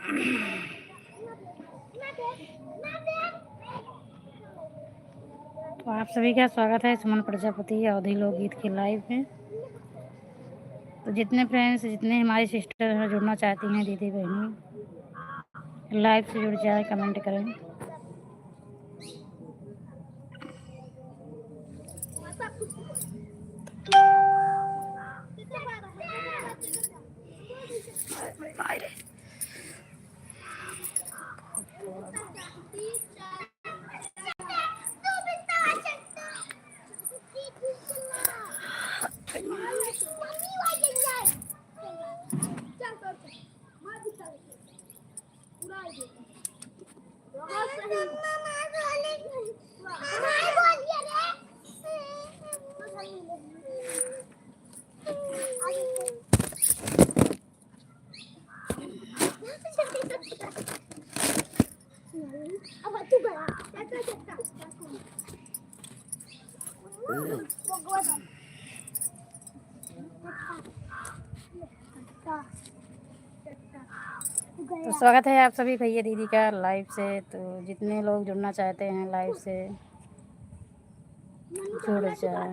तो आप सभी का स्वागत है सुमन प्रजापति अवधी लोकगीत के लाइव में। तो जितने फ्रेंड्स, जितने हमारी सिस्टर हैं जुड़ना चाहती हैं, दीदी बहनी, लाइव से जुड़ जाए, कमेंट करें। तो स्वागत है आप सभी भैया दीदी का लाइव से। तो जितने लोग जुड़ना चाहते हैं लाइव से जुड़ जाए।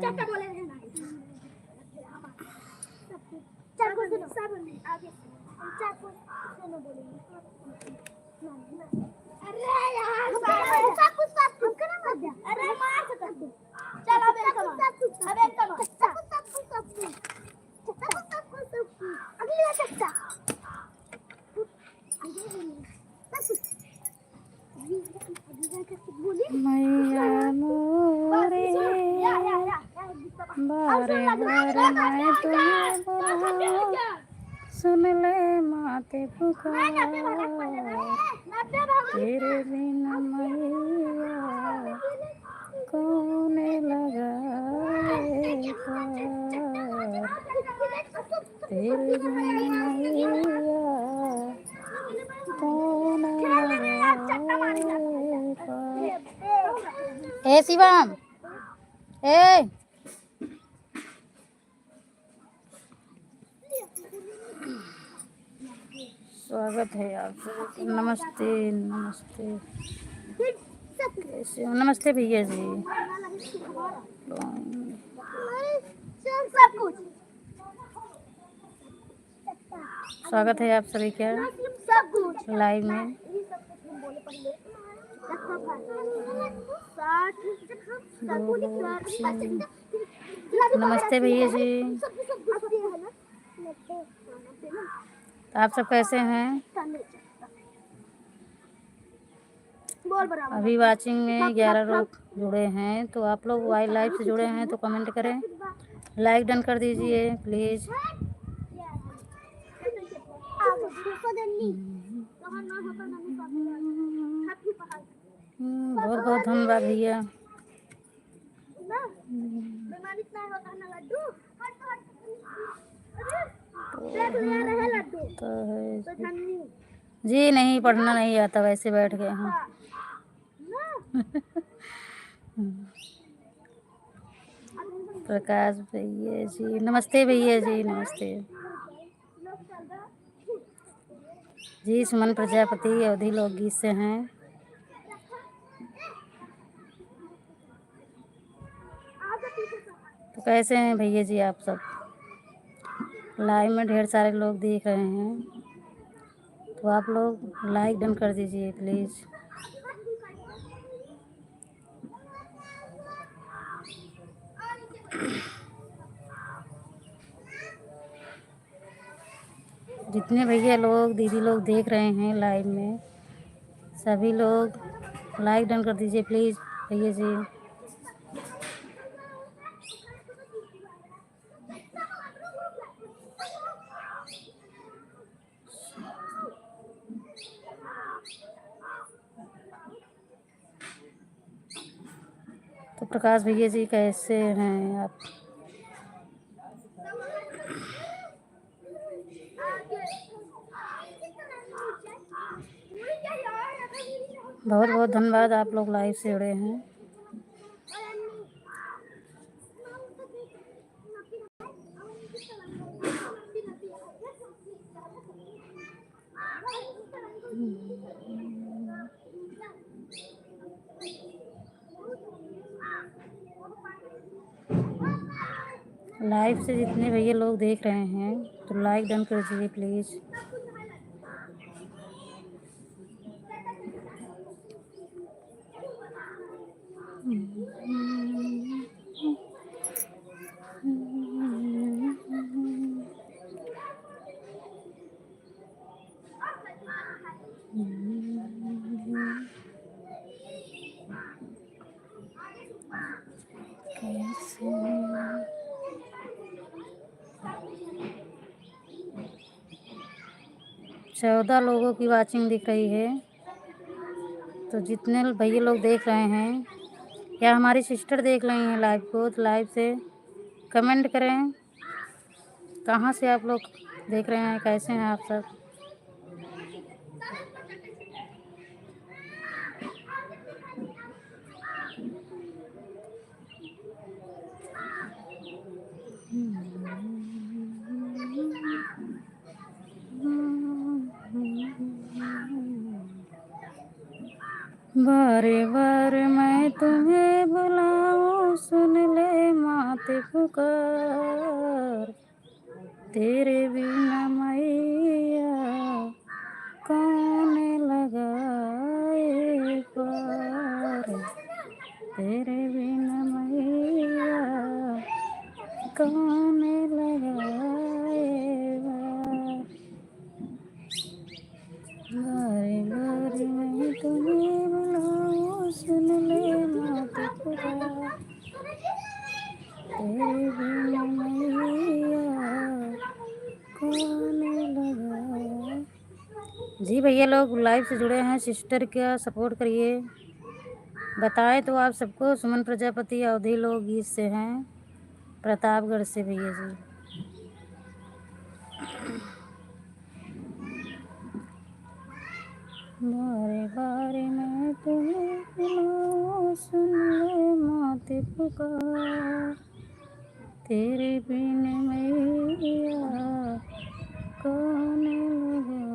मैया मोरे बारे बारे मैं तुम्हें बुलाऊं, सुन ले माते पुकार, तेरे बिना मैया कौन लगाए पार, तेरे बिना मैया कौन लगाए पार। ए शिवम, ए स्वागत है आप सबका। नमस्ते नमस्ते, कैसे हो? नमस्ते भैया जी। स्वागत है आप सभी का लाइव में। नमस्ते भैया जी, तो आप सब कैसे हैं? अभी वाचिंग में 11 लोग जुड़े हैं। तो आप लोग वाइल्ड लाइफ से जुड़े हैं तो कमेंट करें, लाइक डन कर दीजिए प्लीज़। बहुत बहुत धन्यवाद भैया। तो है जी, नहीं पढ़ना नहीं आता, वैसे बैठ गए हैं। प्रकाश भैया जी, नमस्ते भैया जी, नमस्ते जी। सुमन प्रजापति अवधी लोकगीत से हैं। तो कैसे हैं भैया जी आप सब? लाइव में ढेर सारे लोग देख रहे हैं, तो आप लोग लाइक डन कर दीजिए प्लीज़। जितने भैया लोग, दीदी लोग देख रहे हैं लाइव में, सभी लोग लाइक डन कर दीजिए प्लीज़ भैया जी। तो प्रकाश भैया जी कैसे हैं आप? बहुत बहुत धन्यवाद, आप लोग लाइव से जुड़े हैं। लाइव से जितने भैया लोग देख रहे हैं तो लाइक डन कर दीजिए प्लीज़। कैसे 14 लोगों की वाचिंग दिख रही है। तो जितने भैया लोग देख रहे हैं या हमारी सिस्टर देख रही हैं लाइव को, तो लाइव से कमेंट करें कहाँ से आप लोग देख रहे हैं, कैसे हैं आप सब। बारे बार मैं तुम्हें बुलाऊं, सुन ले मात पुकार, तेरे बिना मैया कौन लगाए पार, तेरे बिना मैया कौन लगाए पार। बारे बारे मैं तुम्हें बुलाऊं, सुन ले मात पुकार, तेरे बिना मैया कौन लगा। जी भैया लोग लाइव से जुड़े हैं, सिस्टर का सपोर्ट करिए। बताएं तो आप सबको सुमन प्रजापति अवधी लोकगीत से हैं, प्रतापगढ़ से भैया जी। बारे बारे मैं तुम्हें बुलाऊं, सुन ले मात पुकार, तेरे बिन मैया कौन लगाए।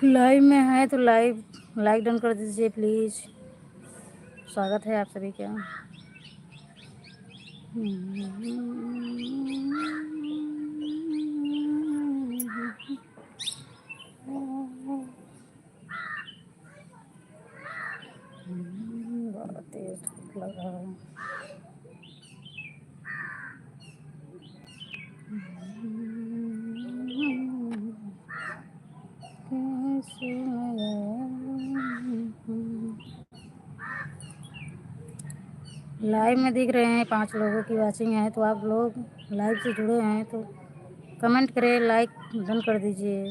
लाइव में है तो लाइव लाइक डन कर दीजिए प्लीज़। स्वागत है आप सभी का। बहुत तेज धूप लग रहा है। कैसे लाइव में दिख रहे हैं 5 लोगों की वाचिंग है, तो आप लोग लाइव से जुड़े हैं तो कमेंट करें, लाइक डन कर दीजिए,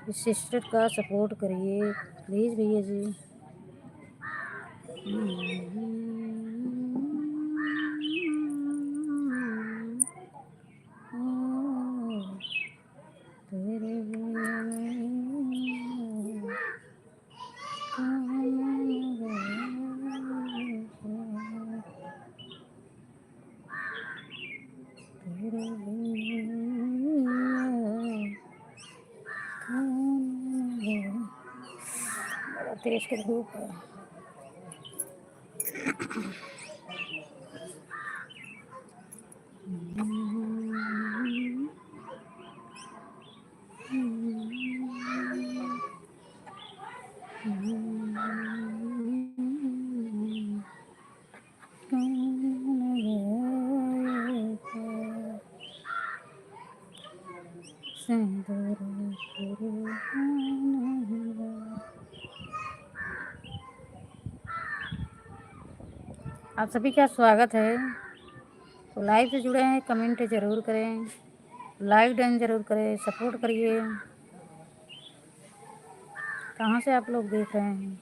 इस सिस्टर का सपोर्ट करिए प्लीज़ भैया जी। तेरे बिना बड़ा तेज की धूप है। आप सभी का स्वागत है। तो लाइव से जुड़े हैं, कमेंट ज़रूर करें। लाइक डन जरूर करें, सपोर्ट करिए। कहाँ से आप लोग देख रहे हैं?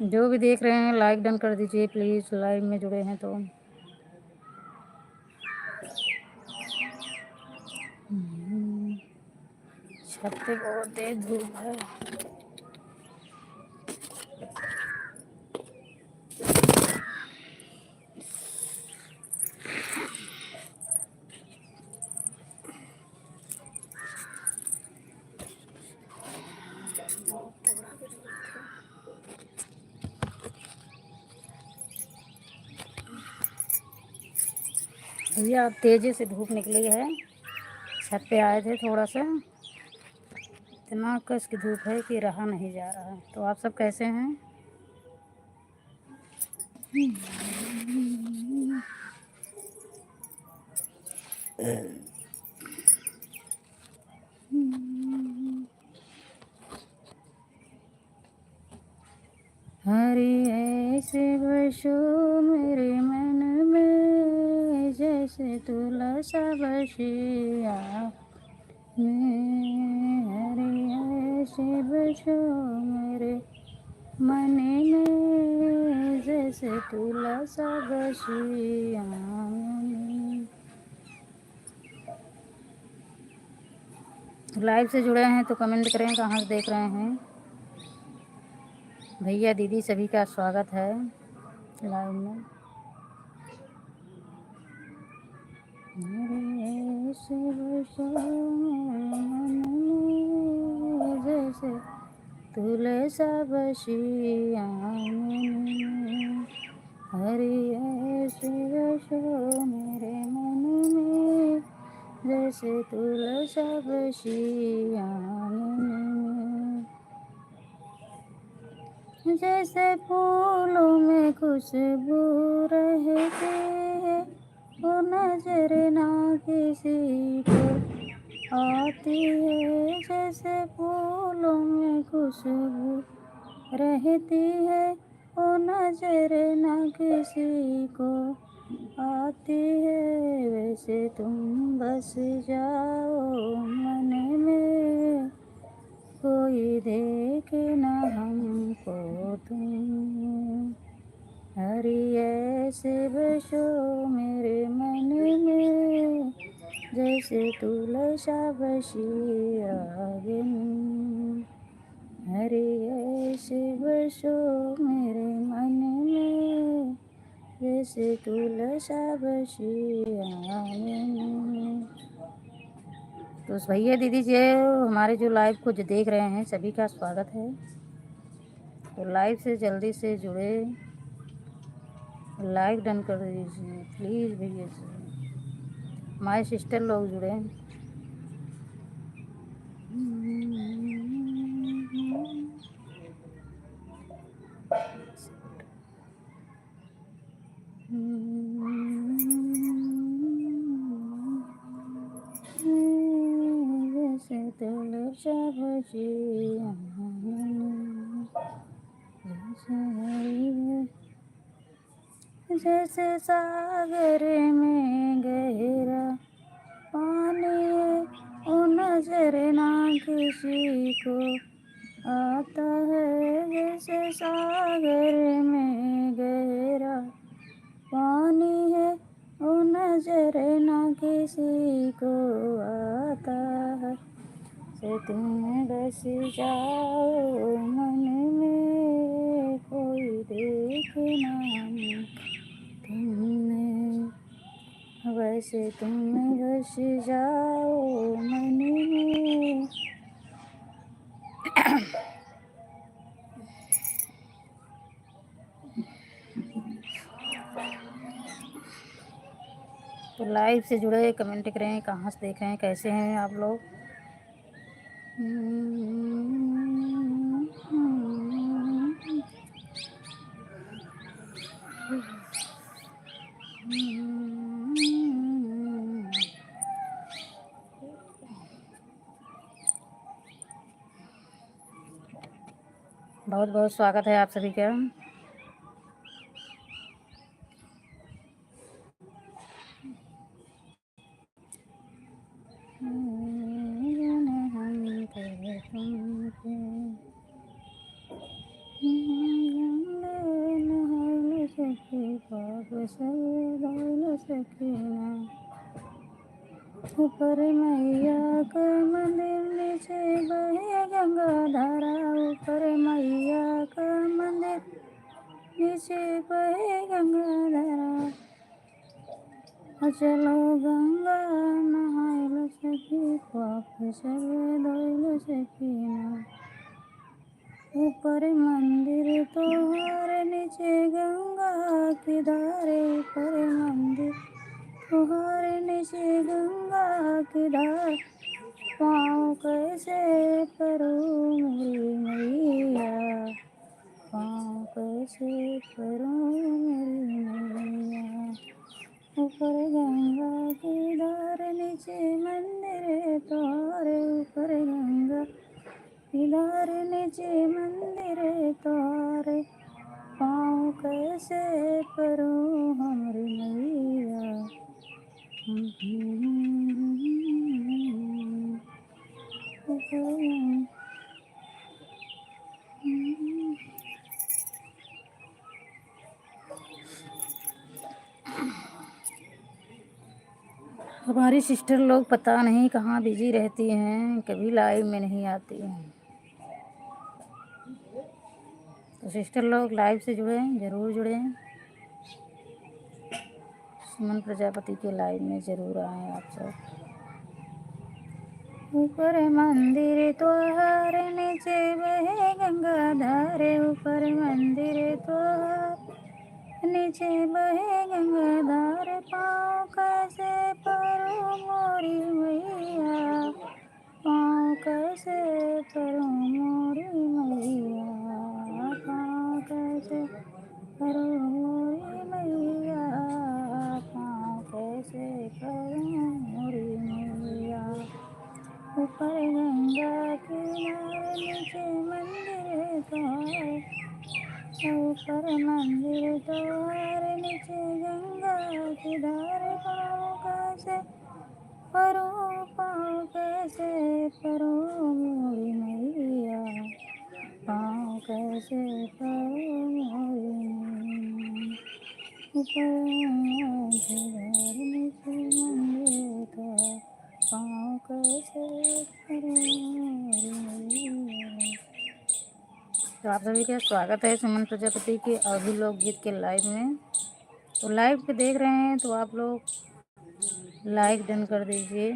जो भी देख रहे हैं लाइक डन कर दीजिए प्लीज़, लाइव में जुड़े हैं तो। छत पे बहुत तेज धूप है। भैया अब तेज़ी से धूप निकली है, छत पे आए थे थोड़ा सा, इतना कस की धूप है कि रहा नहीं जा रहा है। तो आप सब कैसे हैं? हरि ऐसे बसो मेरे मन में, जैसे तुलसा बसिया में। हरि ऐसे बसो मेरे मन में, जैसे तुलसा बसिया में। लाइव से जुड़े हैं तो कमेंट करें कहाँ से देख रहे हैं। भैया दीदी सभी का स्वागत है लाइव में। ऐसे बसो मन में, जैसे तुलसा बसिया में। हरि ऐसे बसो मेरे मन में, जैसे तुलसा बसिया में। जैसे फूलों में खुशबू रहती है, वो नजर ना किसी को आती है। जैसे फूलों में खुशबू रहती है, वो नजर ना किसी को आती है। वैसे तुम बस जाओ मन में, कोई देखे ना हमको तुम। हरि ऐसे बसो मेरे मन में, जैसे तुलसा बसिया बिन। हरि ऐसे बसो मेरे मन में, जैसे तुलसा बसिया बिन। तो उस भैया दीदी जी हमारे जो लाइव को जो देख रहे हैं सभी का स्वागत है। तो लाइव से जल्दी से जुड़े, लाइक डन कर दीजिए प्लीज़ भैया जी, हमारे सिस्टर लोग जुड़े। जैसे तुलसा बसिया में, जैसे सागर में गहरा पानी है, वो नजर ना किसी को आता है। जैसे सागर में गहरा पानी है, वो नजर ना किसी को आता है। से तुम बस जाओ मन में, कोई देखे ना तुमने। कैसे तुम बस जाओ मन में। तो लाइव से जुड़े, कमेंट करें, कहाँ से देख रहे हैं, कैसे हैं आप लोग। बहुत बहुत स्वागत है आप सभी का। ऊपर मैया का मंदिर, नीचे बहे गंगा धारा। ऊपर मैया का मंदिर, नीचे बहे गंगा धारा। चलो गंगा नहाय लो सखी, पाप सब धोय लो सखीना। ऊपर मंदिर तोहार, नीचे गंगा की धारे। ऊपर मंदिर तोहार, नीचे गंगा की धार। पाँव कैसे परूं मेरी मैया, पाँव कैसे परूं मेरी मैया। ऊपर गंगा की धार, नीचे मंदिर तोहारे। ऊपर गंगा की धार, नीचे मंदिर तोहारे। पाँव कैसे परूं हमरी मैया। हमारी सिस्टर लोग पता नहीं कहाँ बिजी रहती हैं, कभी लाइव में नहीं आती हैं। तो सिस्टर लोग लाइव से जुड़े, ज़रूर जुड़ें। सुमन प्रजापति के लाइव में ज़रूर आएँ आप सब। ऊपर मंदिर तोहार, नीचे बहे गंगा धारे। ऊपर मंदिर तोहार, नीचे बहे गंगा धार। पाँव कैसे परूं मोरी मैया, पाँव कैसे परूं मोरी मैया। पाँव कैसे परूं मोरी मैया, पाँव कैसे परूं मोरी मैया। ऊपर गंगा किनारे, नीचे मंदिर तोहारे। ऊपर मंदिर तोहारे, नीचे गंगा की धार। पाँव कैसे परूं, पाँव कैसे परूं मोरी मैया, पाँव कैसे परूं मोरी मैया। ऊपर गंगा की धार, नीचे मंदिर तोहारे। पाँव कैसे परूं मोरी मैया। तो आप सभी का स्वागत है सुमन प्रजापति के अभी लोकगीत के लाइव में। तो लाइव पे देख रहे हैं तो आप लोग लाइक डन कर दीजिए।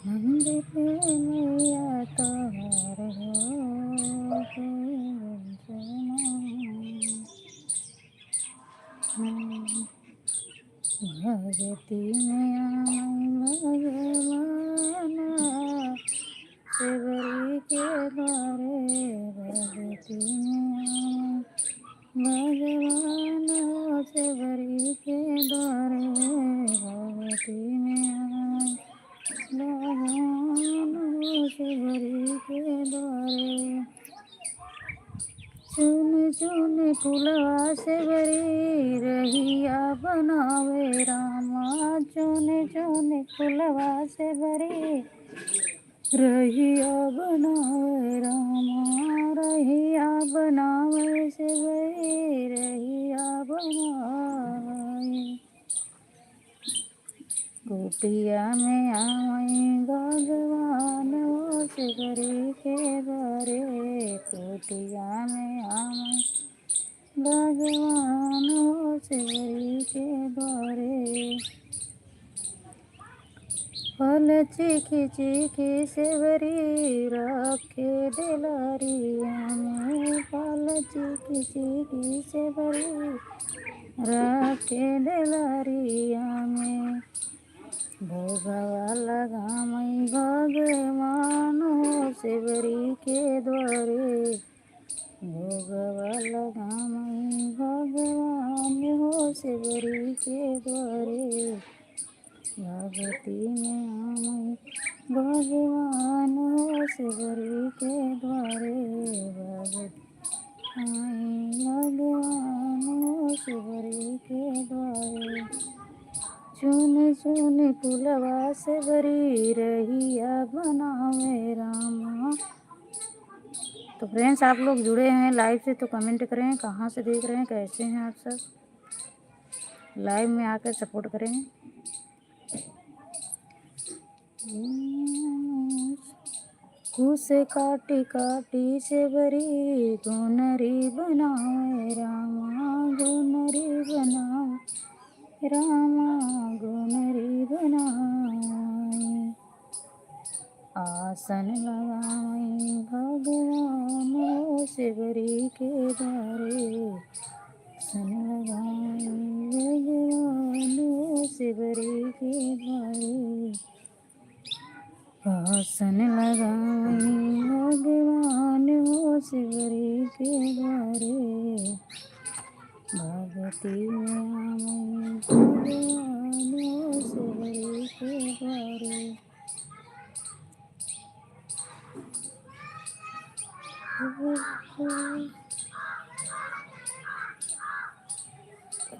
मंदिर मैया तोहर हो भगती में आई भगवाना, शिवरी के द्वारे। भगती में आई भगवाना, शिवरी के द्वारे। भगती में आई भगवान शिवरी के द्वारे। चुन चुन फुलवा से भरी रहिया बनावे रामा। चुन चुन फुलवा से भरी रहिया बनावे रामा रहिया बनावे शिवरी रहिया बनावे। कुटिया में आवई भगवान हो शिवरी के द्वारे। कुटिया में आवई भगवान हो शिवरी के द्वारे। फल चीखी चीखी शिवरी रखे दिलारिया में। फल चीखी चीखी शिवरी रखे दिलारिया में। भोगवा लगामई भगवान हो शिवरी के द्वारे। भोगवा लगामई भगवान हो शिवरी के द्वारे। भगती में आमई भगवान हो शिवरी के द्वारे। भगती आई भगवान हो शिवरी के द्वारे। चुन चुन फुलवा शिवरी रहिया बनावे रामा। तो फ्रेंड्स आप लोग जुड़े हैं लाइव से तो कमेंट करें कहाँ से देख रहे हैं, कैसे हैं आप सब। लाइव में आकर सपोर्ट करें। उसे काटी काटी शिवरी गोनरी बनावे रामा। गोनरी बनावे रामा गोनरी बनावे। आसन लगाई भगवान हो शिवरी के द्वारे। आसन लगाई भगवान हो शिवरी के द्वारे। आसन लगाई भगवान हो शिवरी के द्वारे। भगती में आमई भगवान हो शिवरी के द्वारे।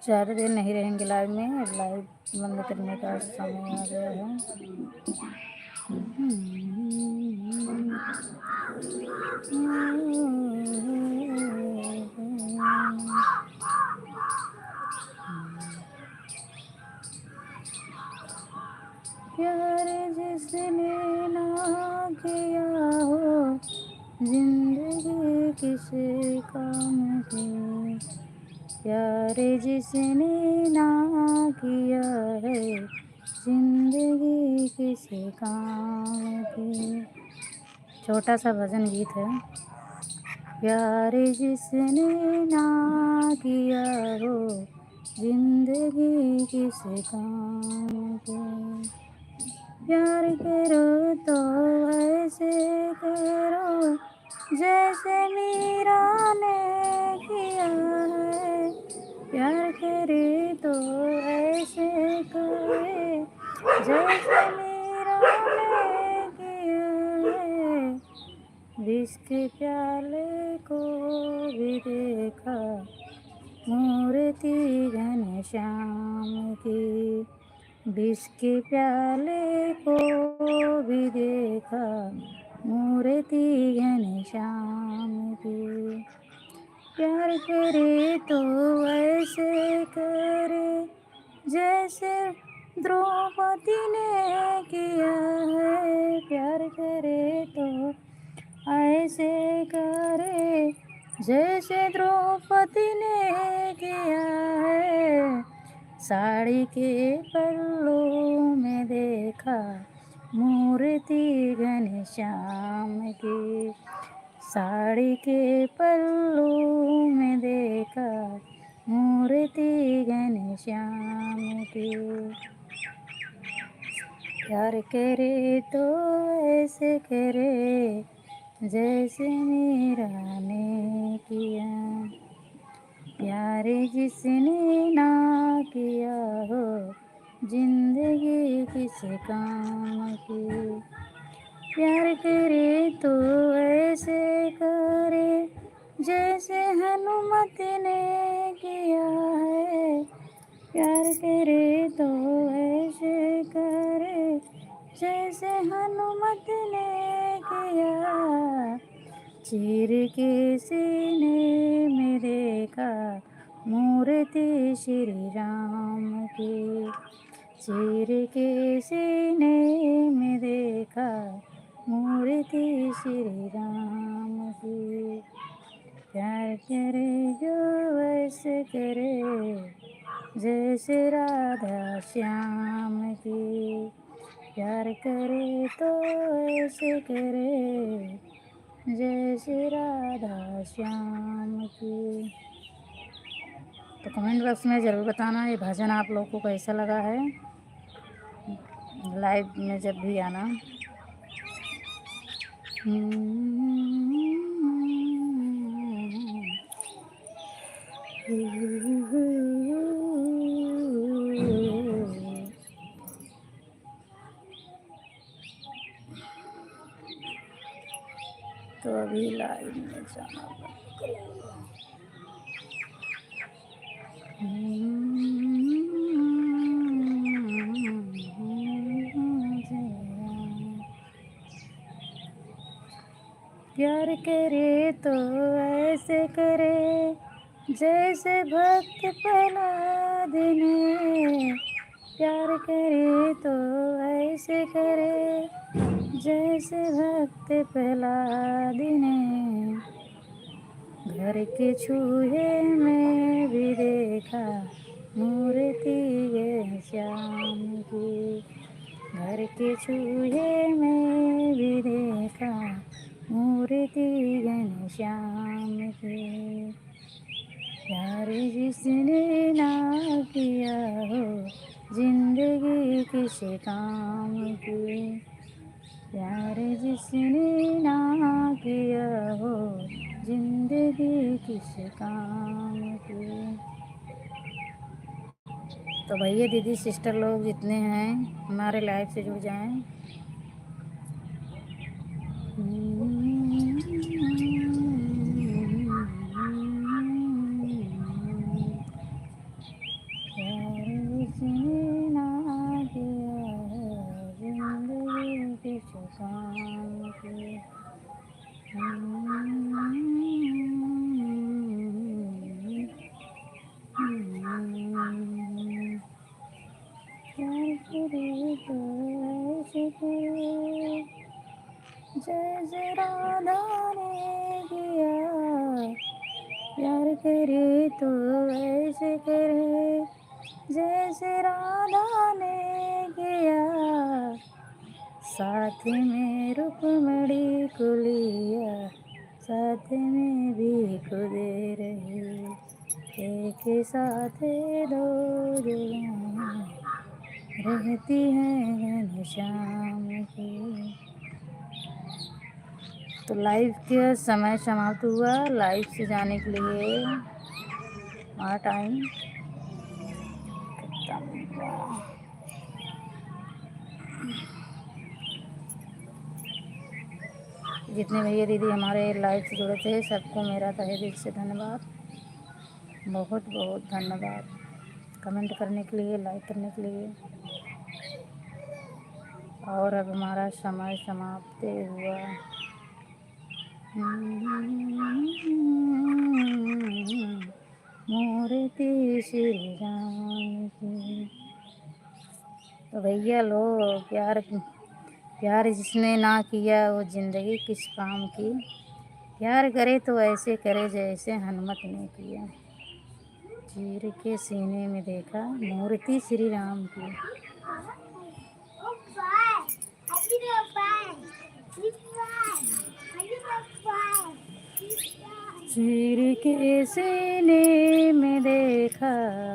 ज़्यादा देर नहीं रहेंगे लाइव में, लाइव बंद करने का समय आ गया है। प्यार जिसने ना किया हो जिंदगी किसे काम की। प्यार जिसने ना किया है जिंदगी किसे काम की। छोटा सा भजन गीत है। प्यार जिसने ना किया हो जिंदगी किसे काम की। प्यार करो तो ऐसे करो जैसे मीरा ने किया है। प्यार करे तो ऐसे करे जैसे मीरा ने किया है। विष के प्याले को भी देखा मूर्ति घनश्याम की। विष के प्याले को भी देखा मूर्ति घनश्याम की। प्यार करे तो ऐसे करे जैसे द्रौपदी ने किया है। प्यार करे तो ऐसे करे जैसे द्रौपदी ने किया है। साड़ी के पल्लू में देखा मूर्ति घनश्याम की। साड़ी के पल्लू में देखा मूर्ति घनश्याम की। प्यार करे तो ऐसे करे जैसे मीरा ने किया। प्यार जिसने ना किया हो जिंदगी किसे काम की। प्यार करे तो ऐसे करे जैसे हनुमत ने किया है। प्यार करे तो ऐसे करे जैसे हनुमत ने किया। चीर के सीने में देखा मूर्ति श्री राम की। चीर के सीने में देखा मूर्ति श्री राम की। प्यार करे जो वैसे करे जैसे राधा श्याम की। प्यार करे तो ऐसे करे जैसे राधा श्याम की। तो कमेंट बॉक्स में ज़रूर बताना ये भजन आप लोग को कैसा लगा है। लाइव में जब भी आना। तो अभी लाइव में जाना प्यार करे तो ऐसे करे जैसे भक्त प्रहलाद ने। प्यार करे तो ऐसे करे जैसे भक्त प्रहलाद ने। घर के चूहे में भी देखा मूर्ति है श्याम की। घर के चूहे में भी देखा मूर्ति घनश्याम की। प्यार जिसने ना किया हो जिंदगी किस काम की। प्यार जिसने ना किया हो जिंदगी किस काम की। तो भैया दीदी सिस्टर लोग जितने हैं हमारे लाइव से जुड़ जाएं। जैसे राधा ने किया। प्यार करे तो ऐसे करे जैसे राधा ने किया। साथ में रुक्मणी को लिया साथ में भी खुद रही। एक साथ दो जगह रहती है घनश्याम की। तो लाइव का समय समाप्त हुआ। लाइव से जाने के लिए टाइम जितने भैया दीदी हमारे लाइव से जुड़े थे सबको मेरा तहे दिल से धन्यवाद। बहुत बहुत धन्यवाद कमेंट करने के लिए, लाइक करने के लिए। और अब हमारा समय समाप्त हुआ। मूर्ति श्री राम की। तो भैया लो प्यार जिसने ना किया वो जिंदगी किस काम की। प्यार करे तो ऐसे करे जैसे हनुमत ने किया। चीर के सीने में देखा मूर्ति श्री राम की। चीर के सीने में देखा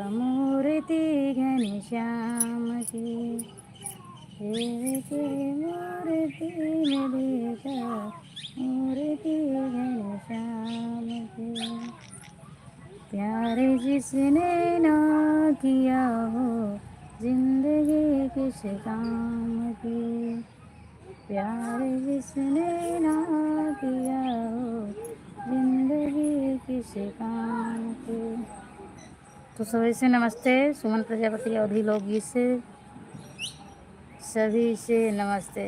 मूर्ति घनश्याम की। चीर के मूर्ति में देखा मूर्ति घनश्याम की। प्यार जिसने ना किया हो जिंदगी किस काम की। प्यार जिसने ना किया हो जिंदगी किस काम की। तो सभी से नमस्ते। सुमन प्रजापति अवधी लोकगीत से सभी से नमस्ते,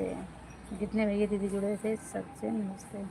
जितने भैया दीदी जुड़े थे सबसे नमस्ते।